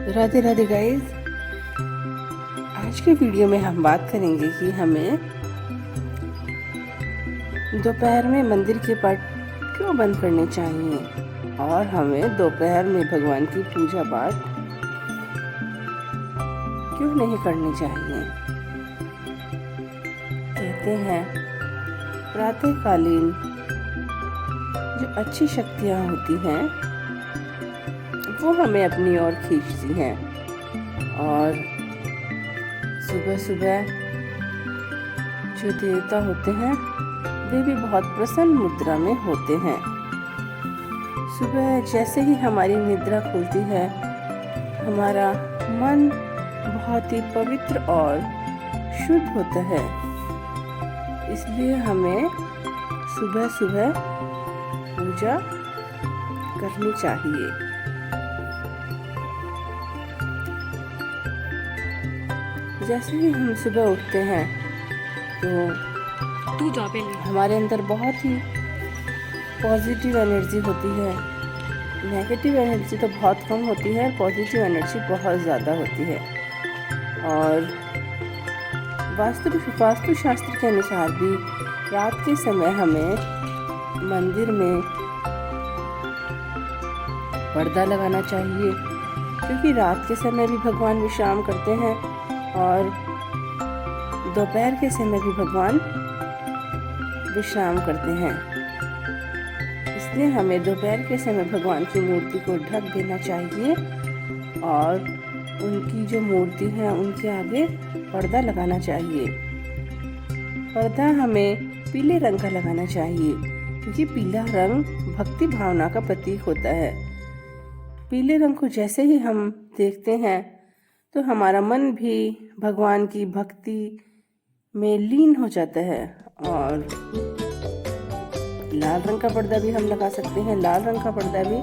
Radhe Radhe guys. आज के video में हम बात करेंगे कि हमें दोपहर में मंदिर के पट क्यों बंद करने चाहिए और हमें दोपहर में भगवान की पूजा पाठ क्यों नहीं करनी चाहिए। कहते हैं प्रातःकालीन जो अच्छी शक्तियाँ होती हैं वो हमें अपनी ओर खींचती हैं और सुबह सुबह जो देवता होते हैं वे भी बहुत प्रसन्न मुद्रा में होते हैं। सुबह जैसे ही हमारी निद्रा खुलती है हमारा मन बहुत ही पवित्र और शुद्ध होता है, इसलिए हमें सुबह सुबह पूजा करनी चाहिए। जैसे ही हम सुबह उठते हैं तो हमारे अंदर बहुत ही पॉजिटिव एनर्जी होती है। नेगेटिव एनर्जी तो बहुत कम होती है, पॉजिटिव एनर्जी बहुत ज़्यादा होती है। और वास्तु शास्त्र के अनुसार भी रात के समय हमें मंदिर में पर्दा लगाना चाहिए, क्योंकि रात के समय भी भगवान विश्राम करते हैं और दोपहर के समय भी भगवान विश्राम करते हैं। इसलिए हमें दोपहर के समय भगवान की मूर्ति को ढक देना चाहिए और उनकी जो मूर्ति है उनके आगे पर्दा लगाना चाहिए। पर्दा हमें पीले रंग का लगाना चाहिए, क्योंकि पीला रंग भक्ति भावना का प्रतीक होता है। पीले रंग को जैसे ही हम देखते हैं तो हमारा मन भी भगवान की भक्ति में लीन हो जाता है। और लाल रंग का पर्दा भी हम लगा सकते हैं। लाल रंग का पर्दा भी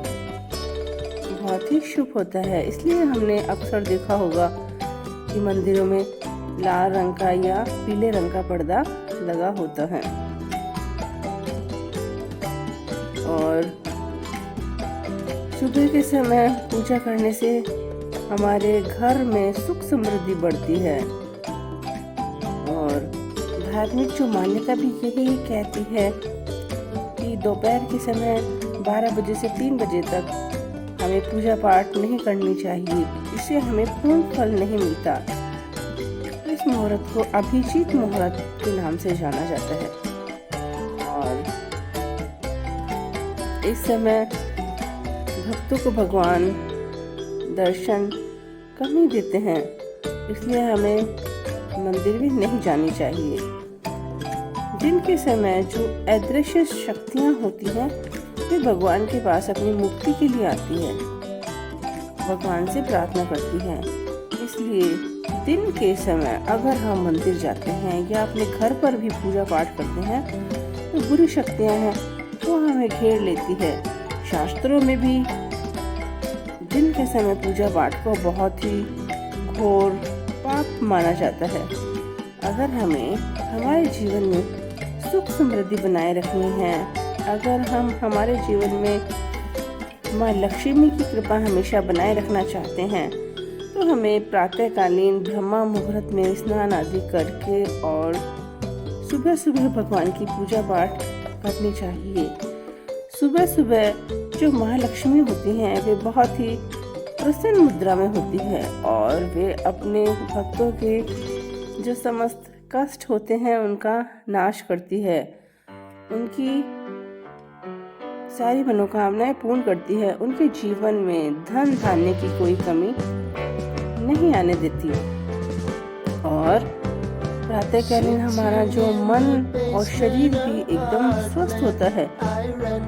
बहुत ही शुभ होता है, इसलिए हमने अक्सर देखा होगा कि मंदिरों में लाल रंग का या पीले रंग का पर्दा लगा होता है। और सुबह के समय पूजा करने से हमारे घर में सुख समृद्धि बढ़ती है। और धार्मिक जो मान्यता भी यही कहती है कि दोपहर के समय 12 बजे से 3 बजे तक हमें पूजा पाठ नहीं करनी चाहिए, इससे हमें पूर्ण फल नहीं मिलता। इस मुहूर्त को अभिजीत मुहूर्त के नाम से जाना जाता है और इस समय भक्तों को भगवान दर्शन कम ही देते हैं, इसलिए हमें मंदिर भी नहीं जानी चाहिए। दिन के समय जो अदृश्य शक्तियाँ होती हैं वे भगवान के पास अपनी मुक्ति के लिए आती हैं, भगवान से प्रार्थना करती हैं। इसलिए दिन के समय अगर हम मंदिर जाते हैं या अपने घर पर भी पूजा पाठ करते हैं तो बुरी शक्तियाँ हैं वो हमें घेर लेती है। शास्त्रों में भी दिन के समय पूजा पाठ को बहुत ही घोर पाप माना जाता है। अगर हमें हमारे जीवन में सुख समृद्धि बनाए रखनी है, अगर हम हमारे जीवन में माँ लक्ष्मी की कृपा हमेशा बनाए रखना चाहते हैं तो हमें प्रातःकालीन ब्रह्मा मुहूर्त में स्नान आदि करके और सुबह सुबह भगवान की पूजा पाठ करनी चाहिए। सुबह सुबह जो महालक्ष्मी होती हैं वे बहुत ही प्रसन्न मुद्रा में होती है और वे अपने भक्तों के जो समस्त कष्ट होते हैं उनका नाश करती है, उनकी सारी मनोकामनाएं पूर्ण करती है, उनके जीवन में धन धान्य की कोई कमी नहीं आने देती। और प्रातःकालीन हमारा जो मन और शरीर भी एकदम स्वस्थ होता है।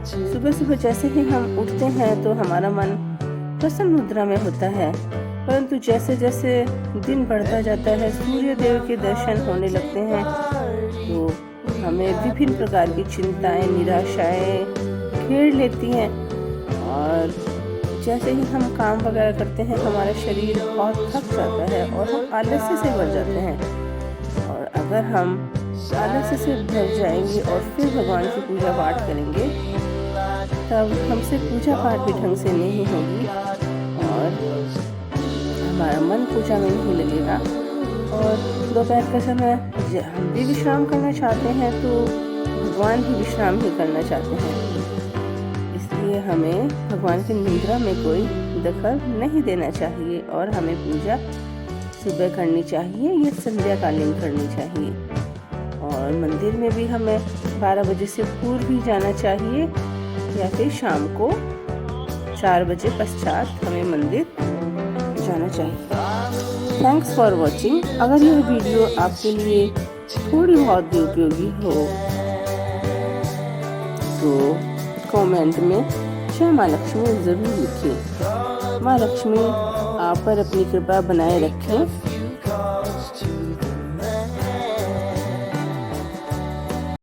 सुबह सुबह जैसे ही हम उठते हैं तो हमारा मन प्रसन्न मुद्रा में होता है, परंतु जैसे जैसे दिन बढ़ता जाता है सूर्य देव के दर्शन होने लगते हैं तो हमें विभिन्न प्रकार की चिंताएं निराशाएं घेर लेती हैं। और जैसे ही हम काम वगैरह करते हैं हमारा शरीर बहुत थक जाता है और हम आलस्य से भर जाते हैं। और अगर हम आलस्य से भर जाएंगे और फिर भगवान की पूजा पाठ करेंगे तब हमसे पूजा पाठ भी ढंग से नहीं होगी और मन पूजा में नहीं लगेगा। और दोपहर का समय हम भी विश्राम करना चाहते हैं तो भगवान भी विश्राम ही करना चाहते हैं। इसलिए हमें भगवान की निद्रा में कोई दखल नहीं देना चाहिए और हमें पूजा सुबह करनी चाहिए या संध्याकालीन करनी चाहिए। और मंदिर में भी हमें 12 बजे से पूर्व भी जाना चाहिए या फिर शाम को 4 बजे पश्चात हमें मंदिर जाना चाहिए। Thanks for watching. अगर यह वीडियो आपके लिए थोड़ी बहुत भी उपयोगी हो तो कमेंट में जय माँ लक्ष्मी ज़रूर लिखिए। माँ लक्ष्मी आप पर अपनी कृपा बनाए रखें।